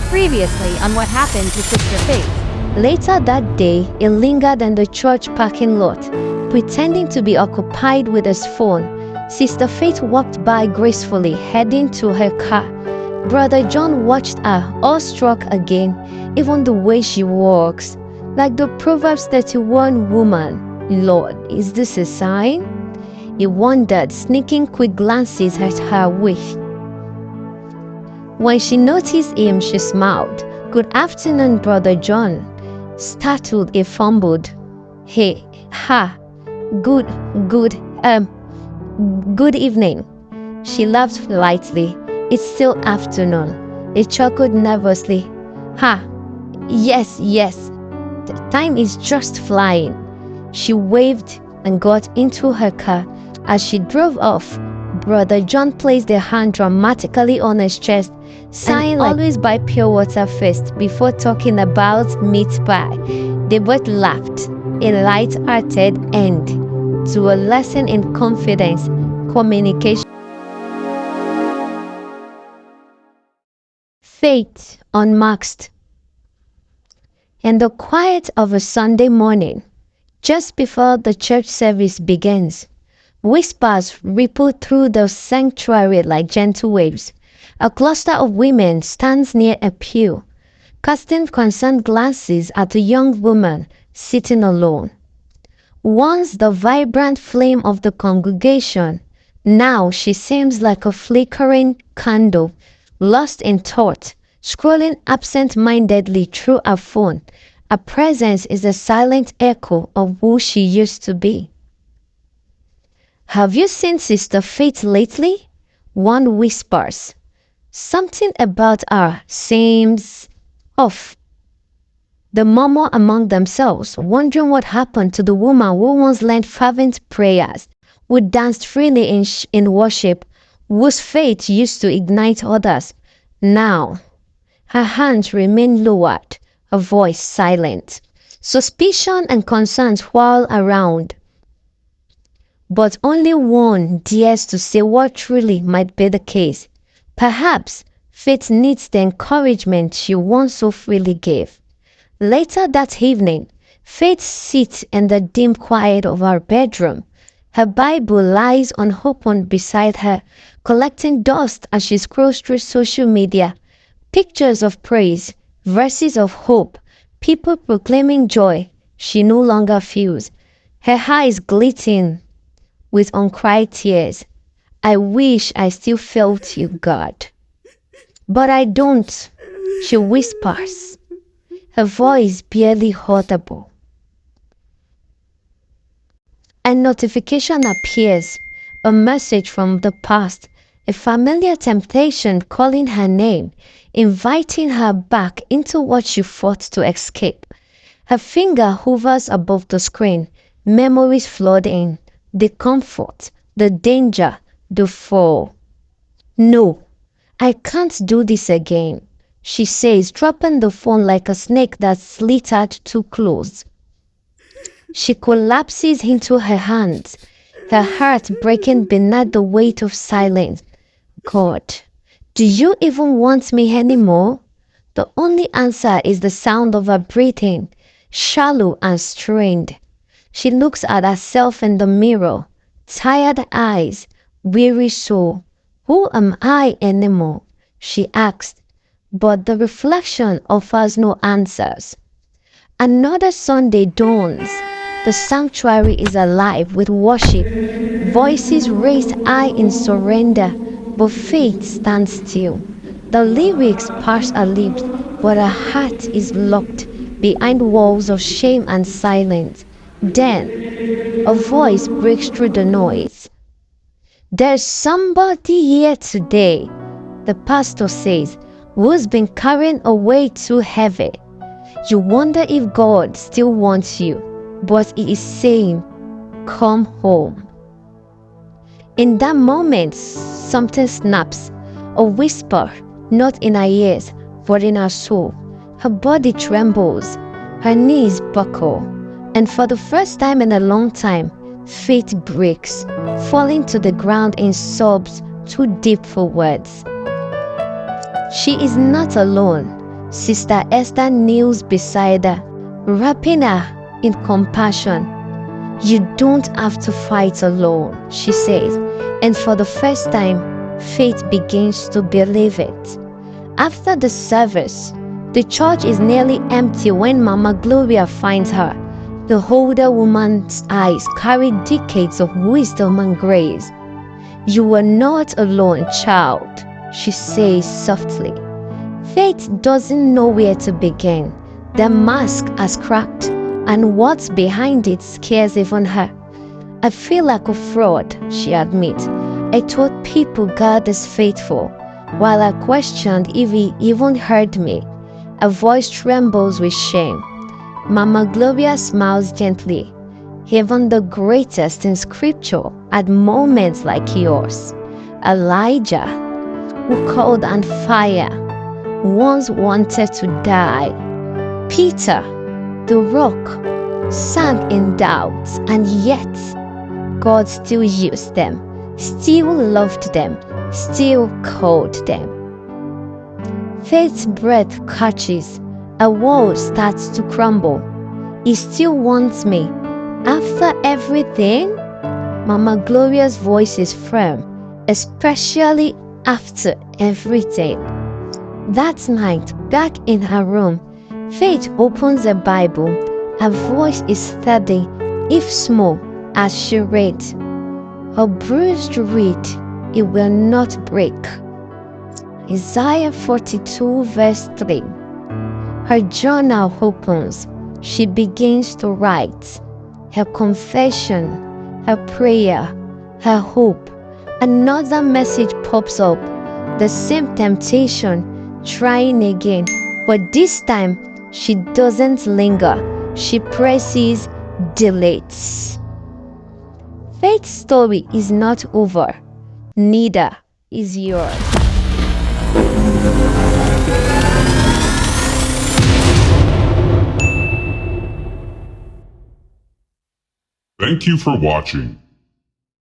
Previously on what happened to Sister Faith. Later that day, he lingered in the church parking lot, pretending to be occupied with his phone. Sister Faith walked by gracefully, heading to her car. Brother John watched her, awestruck again, even the way she walks. Like the Proverbs 31 woman, "Lord, is this a sign?" He wondered, sneaking quick glances at her wish. When she noticed him, she smiled. "Good afternoon, Brother John." Startled, he fumbled. "Hey, ha, good evening." She laughed lightly. "It's still afternoon." He chuckled nervously. "Ha, yes. The time is just flying." She waved and got into her car. As she drove off, Brother John placed a hand dramatically on his chest, saying, "Always buy pure water first before talking about meat pie." They both laughed, a light-hearted end to a lesson in confidence, communication. Faith Unmasked. In the quiet of a Sunday morning, just before the church service begins, whispers ripple through the sanctuary like gentle waves. A cluster of women stands near a pew, casting concerned glances at a young woman sitting alone. Once the vibrant flame of the congregation, now she seems like a flickering candle, lost in thought, scrolling absent-mindedly through her phone. Her presence is a silent echo of who she used to be. "Have you seen Sister Faith lately?" One whispers. "Something about her seems off." They murmur among themselves, wondering what happened to the woman who once led fervent prayers, who danced freely in worship, whose faith used to ignite others. Now, her hands remain lowered, her voice silent. Suspicion and concerns whirl around, but only one dares to say what truly might be the case. Perhaps Faith needs the encouragement she once so freely gave. Later that evening, Faith sits in the dim quiet of her bedroom. Her Bible lies unopened beside her, collecting dust as she scrolls through social media. Pictures of praise, verses of hope, people proclaiming joy she no longer feels. Her eyes glittering with uncried tears. "I wish I still felt you, God. But I don't," she whispers, her voice barely audible. A notification appears, a message from the past, a familiar temptation calling her name, inviting her back into what she fought to escape. Her finger hovers above the screen, memories flood in. The comfort, the danger, the fall. "No, I can't do this again," she says, dropping the phone like a snake that slithered too close. She collapses into her hands, her heart breaking beneath the weight of silence. "God, do you even want me anymore?" The only answer is the sound of her breathing, shallow and strained. She looks at herself in the mirror, tired eyes, weary soul. "Who am I anymore?" she asks, but the reflection offers no answers. Another Sunday dawns. The sanctuary is alive with worship, voices raised high in surrender, but Faith stands still. The lyrics pass her lips, but her heart is locked behind walls of shame and silence. Then, a voice breaks through the noise. "There's somebody here today," the pastor says, "who's been carrying a weight too heavy. You wonder if God still wants you, but He is saying, 'Come home.'" In that moment, something snaps, a whisper, not in her ears, but in her soul. Her body trembles, her knees buckle, and for the first time in a long time, Faith breaks, falling to the ground in sobs too deep for words. She is not alone. Sister Esther kneels beside her, wrapping her in compassion. "You don't have to fight alone," she says, and for the first time, Faith begins to believe it. After the service, the church is nearly empty when Mama Gloria finds her. The older woman's eyes carry decades of wisdom and grace. "You are not alone, child," she says softly. Faith doesn't know where to begin. The mask has cracked, and what's behind it scares even her. "I feel like a fraud," she admits. "I told people God is faithful, while I questioned if He even heard me." Her voice trembles with shame. Mama Gloria smiles gently. "Even the greatest in Scripture had moments like yours. Elijah, who called on fire, once wanted to die. Peter, the rock, sank in doubt, and yet God still used them, still loved them, still called them." Faith's breath catches. A wall starts to crumble. "He still wants me. After everything?" Mama Gloria's voice is firm, especially after everything. That night, back in her room, Faith opens a Bible. Her voice is steady, if small, as she read. "A bruised reed, it will not break." Isaiah 42 verse 3. Her journal opens. She begins to write. Her confession, her prayer, her hope. Another message pops up. The same temptation, trying again. But this time, she doesn't linger. She presses delete. Faith's story is not over. Neither is yours. Thank you for watching.